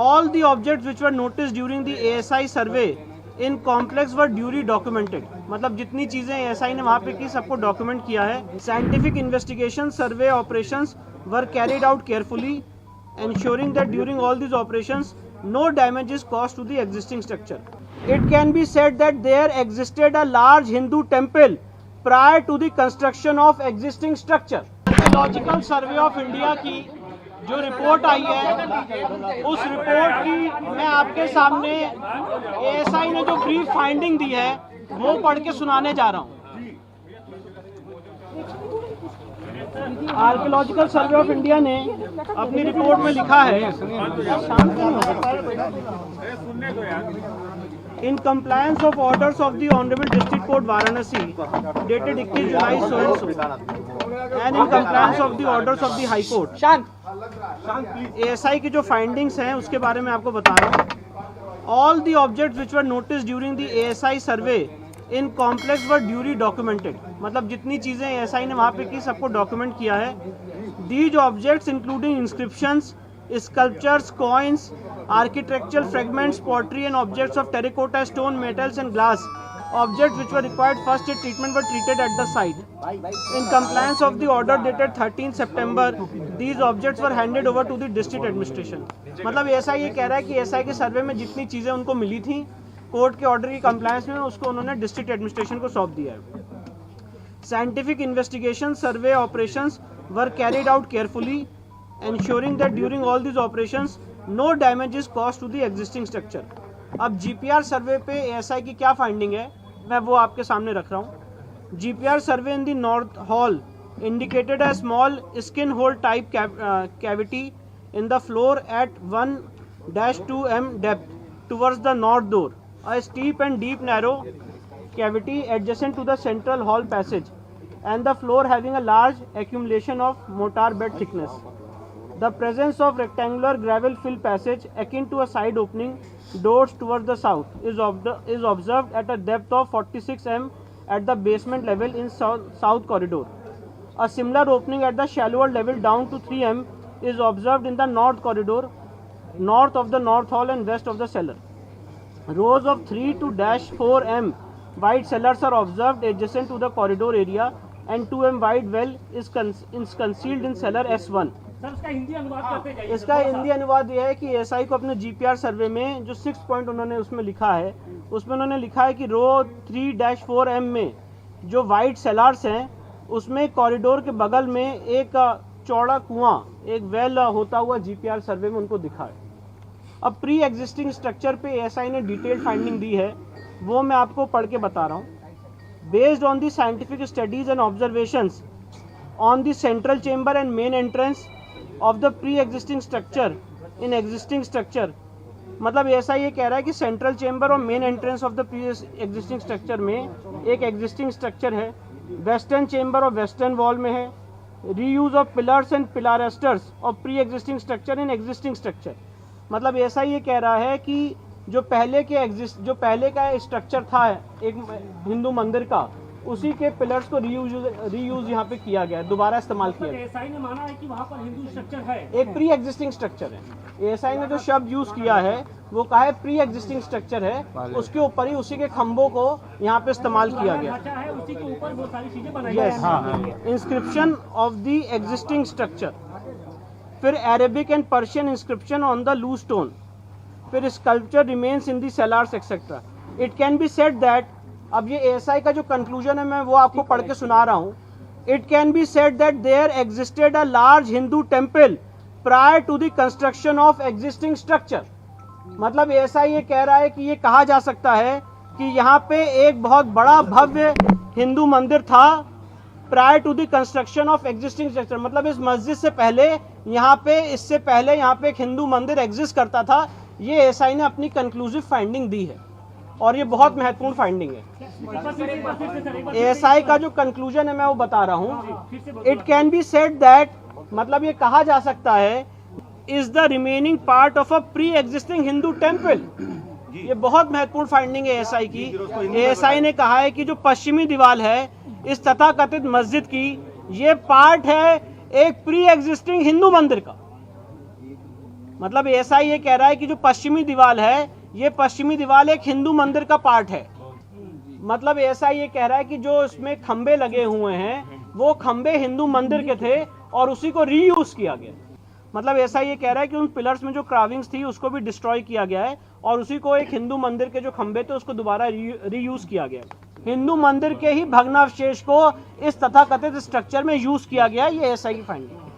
All the objects which were noticed during the ASI survey in complex were duly documented. मतलब जितनी चीजें ASI ने वहाँ पे की सबको डॉक्यूमेंट किया है. Scientific investigation survey operations were carried out carefully, ensuring that during all these operations no damage is caused to the existing structure. It can be said that there existed a large Hindu temple prior to the construction of existing structure. Archaeological Survey of India की जो report आई है उस report की मैं आपके सामने ASI ने जो ब्रीफ फाइंडिंग दी है वो पढ़ के सुनाने जा रहा हूँ. आर्कियोलॉजिकल सर्वे ऑफ इंडिया ने अपनी रिपोर्ट में लिखा है, in compliance of orders of the honourable district court Varanasi dated 21 July so and in compliance of the orders of the high court. ASI की जो फाइंडिंग्स हैं उसके बारे में आपको बता रहा हूँ. All the objects which were noticed during the ASI survey in complex were duly documented. मतलब जितनी चीजें ASI ने वहाँ पे की सबको डॉक्यूमेंट किया है. These objects including inscriptions, sculptures, coins, architectural fragments, pottery and objects of terracotta, stone, metals and glass. Objects which were required first aid treatment were treated at the site. In compliance of the order dated 13 September, these objects were handed over to the district administration. मतलब ASI ये कह रहा है कि ASI के सर्वे में जितनी चीज़ें उनको मिली थी कोर्ट के ऑर्डर की कंप्लायंस में उसको उन्होंने डिस्ट्रिक्ट एडमिनिस्ट्रेशन को सौंप दिया है. Scientific investigation survey operations were carried out carefully, ensuring that during all these operations no damage is caused to the existing structure. अब GPR सर्वे पे ASI की क्या फाइंडिंग है मैं वो आपके सामने रख रहा हूँ. GPR survey in the north hall indicated a small skin hole type cavity in the floor at 1-2 m depth towards the north door. A steep and deep narrow cavity adjacent to the central hall passage and the floor having a large accumulation of mortar bed thickness. The presence of rectangular gravel filled passage akin to a side opening doors towards the south is observed at a depth of 46 m at the basement level in south corridor. A similar opening at the shallower level down to 3 m is observed in the north corridor, north of the north hall and west of the cellar. Rows of 3 to -4 m wide cellars are observed adjacent to the corridor area and 2 m wide well is concealed in cellar S1. इसका हिंदी अनुवाद करते जाइए. इसका हिंदी अनुवाद यह है कि ASI को अपने GPR सर्वे में जो 6 पॉइंट उन्होंने उसमें लिखा है उसमें उन्होंने लिखा है कि रो 3-4 m में जो वाइड सेलार्स हैं उसमें कॉरिडोर के बगल में एक चौड़ा कुआं एक वेल होता हुआ GPR सर्वे में उनको दिखा है. अब प्री एग्जिस्टिंग स्ट्रक्चर पे ASI ने डिटेल फाइंडिंग दी है वो मैं आपको पढ़ के बता रहा हूँ. Based on the scientific studies and observations on the central chamber and main entrance of the pre existing structure in existing structure. मतलब ASI ये कह रहा है कि सेंट्रल चेंबर और main entrance of the pre existing structure में एक existing structure है. वेस्टर्न चेंबर और वेस्टर्न वॉल में है. Reuse of pillars and pilasters of pre existing structure in existing structure. मतलब ASI ये कह रहा है कि जो पहले का स्ट्रक्चर था एक हिंदू मंदिर का उसी के पिलर्स को रीयूज यहाँ पे किया गया, दोबारा इस्तेमाल किया गया. ASI ने माना है कि वहाँ पर हिंदू स्ट्रक्चर है, एक प्री एग्जिस्टिंग स्ट्रक्चर है. ASI ने जो शब्द यूज किया है वो कहा है प्री एग्जिस्टिंग स्ट्रक्चर है, उसके ऊपर ही उसी के खंभों को यहाँ पे इस्तेमाल किया गया. है उसी के ऊपर बहुत सारी चीजें बनाई गई हैं. Inscription of the existing structure, फिर Arabic and Persian inscription on the loose stone, फिर sculpture remains in the cellars etcetera. It can be said that, अब ये ASI का जो कंक्लूजन है मैं वो आपको पढ़ के सुना रहा हूँ. It can be said that there existed a large Hindu temple prior to the construction of existing structure. मतलब ASI ये कह रहा है कि ये कहा जा सकता है कि यहाँ पे एक बहुत बड़ा भव्य हिंदू मंदिर था prior to the construction of existing structure. मतलब इस मस्जिद से पहले इससे पहले यहाँ पे एक हिंदू मंदिर एग्जिस्ट करता था. ये ASI ने अपनी कंक्लूसिव फाइंडिंग दी है और ये बहुत महत्वपूर्ण फाइंडिंग है. ASI का जो कंक्लूजन है मैं वो बता रहा हूँ. It can be said that, मतलब ये कहा जा सकता है, is the remaining part of a pre existing Hindu temple. ये बहुत महत्वपूर्ण फाइंडिंग है ASI की. ASI ने कहा है कि जो पश्चिमी दीवार है इस तथाकथित मस्जिद की ये पार्ट है एक प्री एग्जिस्टिंग हिंदू मंदिर का. मतलब ऐसा ये कह रहा है कि जो पश्चिमी दीवार है, ये पश्चिमी दीवार एक हिंदू मंदिर का पार्ट है। मतलब ऐसा ये कह रहा है कि जो इसमें खंबे लगे हुए हैं वो खंबे हिंदू मंदिर के थे और उसी को रीयूज किया गया। मतलब ऐसा ये कह रहा है कि उन पिलर्स में जो क्राविंग्स थी उसको भी डिस्ट्रॉय किया गया है और उसी को एक हिंदू मंदिर के जो खंबे थे उसको दोबारा रीयूज किया गया है। हिंदू मंदिर के ही भग्नावशेष को इस तथाकथित स्ट्रक्चर में यूज किया गया है, ये एसआई की फाइंडिंग।